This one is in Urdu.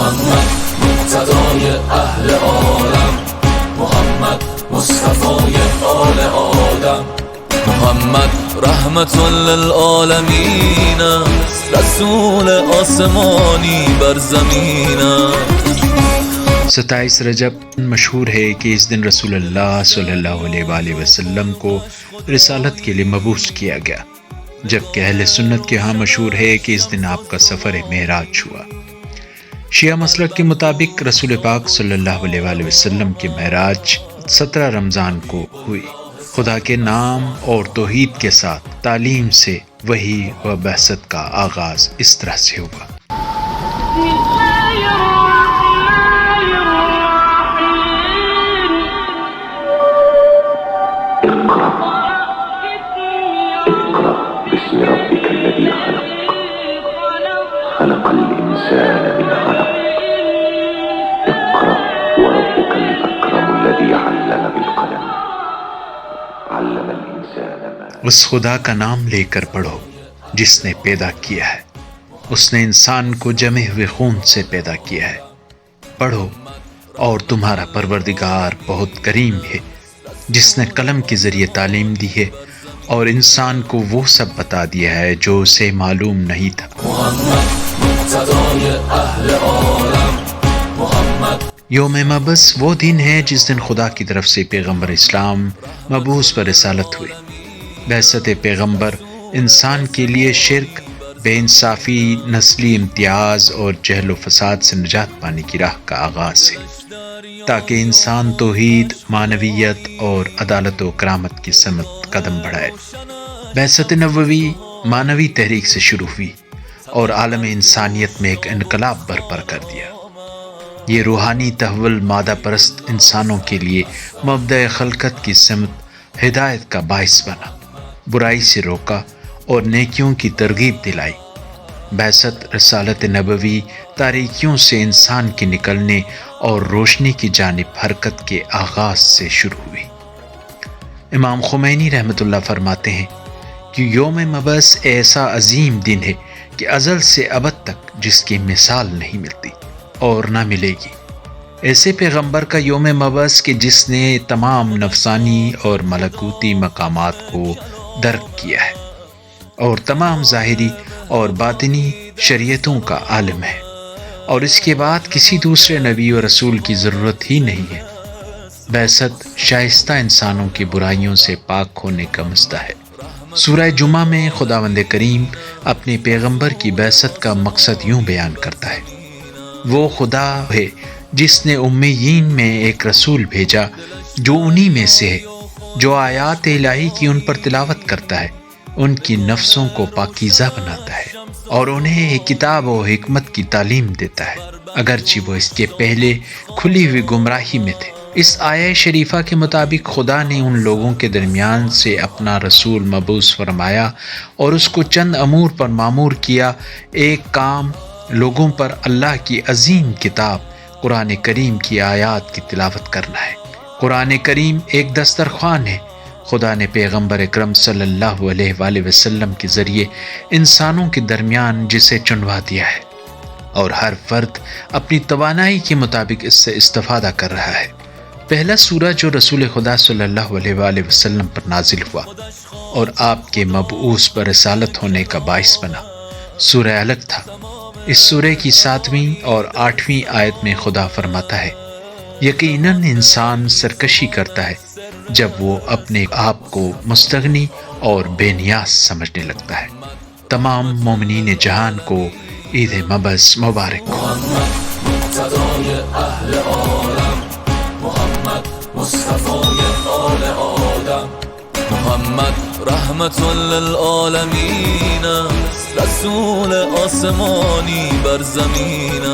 محمد مقتدای اهل عالم، محمد مصطفای آل آدم، محمد رحمت للعالمین، رسول آسمانی بر زمین. 27 رجب مشہور ہے کہ اس دن رسول اللہ صلی اللہ علیہ وآلہ وسلم کو رسالت کے لیے مبعوث کیا گیا، جبکہ اہل سنت کے ہاں مشہور ہے کہ اس دن آپ کا سفر معراج ہوا۔ شیعہ مسلک کے مطابق رسول پاک صلی اللہ علیہ وآلہ وسلم کی معراج 17 رمضان کو ہوئی۔ خدا کے نام اور توحید کے ساتھ تعلیم سے وحی و بعثت کا آغاز اس طرح سے ہوا۔ بسم ربك الذي خلق، خلق الإنسان من علق، اقرأ وربك الأكرم الذي علم بالقلم، علم الإنسان ما. اس خدا کا نام لے کر پڑھو جس نے پیدا کیا ہے، اس نے انسان کو جمے ہوئے خون سے پیدا کیا ہے۔ پڑھو اور تمہارا پروردگار بہت کریم ہے، جس نے قلم کے ذریعے تعلیم دی ہے اور انسان کو وہ سب بتا دیا ہے جو اسے معلوم نہیں تھا۔ محمد مقتدای اہل عالم، محمد یوم مبعث وہ دن ہے جس دن خدا کی طرف سے پیغمبر اسلام مبعوث پر رسالت ہوئی۔ بعثت پیغمبر انسان کے لیے شرک، بے انصافی، نسلی امتیاز اور جہل و فساد سے نجات پانے کی راہ کا آغاز ہے، تاکہ انسان توحید، معنویت اور عدالت و کرامت کی سمت قدم بڑھائے۔ بعثت نبوی معنوی تحریک سے شروع ہوئی اور عالم انسانیت میں ایک انقلاب برپا کر دیا۔ یہ روحانی تحول مادہ پرست انسانوں کے لیے مبدأ خلقت کی سمت ہدایت کا باعث بنا، برائی سے روکا اور نیکیوں کی ترغیب دلائی۔ بعثت رسالت نبوی تاریکیوں سے انسان کے نکلنے اور روشنی کی جانب حرکت کے آغاز سے شروع ہوئی۔ امام خمینی رحمۃ اللہ فرماتے ہیں کہ یوم مبعث ایسا عظیم دن ہے کہ ازل سے ابد تک جس کی مثال نہیں ملتی اور نہ ملے گی۔ ایسے پیغمبر کا یوم مبعث کہ جس نے تمام نفسانی اور ملکوتی مقامات کو درک کیا ہے اور تمام ظاہری اور باطنی شریعتوں کا عالم ہے، اور اس کے بعد کسی دوسرے نبی و رسول کی ضرورت ہی نہیں ہے۔ بعثت شائستہ انسانوں کی برائیوں سے پاک ہونے کا مژدہ ہے۔ سورہ جمعہ میں خداوند کریم اپنے پیغمبر کی بعثت کا مقصد یوں بیان کرتا ہے: وہ خدا ہے جس نے امیین میں ایک رسول بھیجا جو انہی میں سے ہے، جو آیات الہی کی ان پر تلاوت کرتا ہے، ان کی نفسوں کو پاکیزہ بناتا ہے اور انہیں ایک کتاب و حکمت کی تعلیم دیتا ہے، اگرچہ وہ اس کے پہلے کھلی ہوئی گمراہی میں تھے۔ اس آیہ شریفہ کے مطابق خدا نے ان لوگوں کے درمیان سے اپنا رسول مبعوث فرمایا اور اس کو چند امور پر مامور کیا۔ ایک کام لوگوں پر اللہ کی عظیم کتاب قرآن کریم کی آیات کی تلاوت کرنا ہے۔ قرآن کریم ایک دسترخوان ہے۔ خدا نے پیغمبر اکرم صلی اللہ علیہ وآلہ وسلم کے ذریعے انسانوں کے درمیان جسے چنوا دیا ہے، اور ہر فرد اپنی توانائی کے مطابق اس سے استفادہ کر رہا ہے۔ پہلا سورہ جو رسول خدا صلی اللہ علیہ وآلہ وسلم پر نازل ہوا اور آپ کے مبعوث پر رسالت ہونے کا باعث بنا، سورہ علق تھا۔ اس سورہ کی 7ویں اور 8ویں آیت میں خدا فرماتا ہے: یقیناً انسان سرکشی کرتا ہے جب وہ اپنے آپ کو مستغنی اور بے نیاز سمجھنے لگتا ہے۔ تمام مومنین جہان کو عید مبعث مبارک ہو۔ محمد مقتدای اہل عالم، محمد مصطفای آل آدم، محمد رحمت للعالمین، رسول آسمانی بر زمین.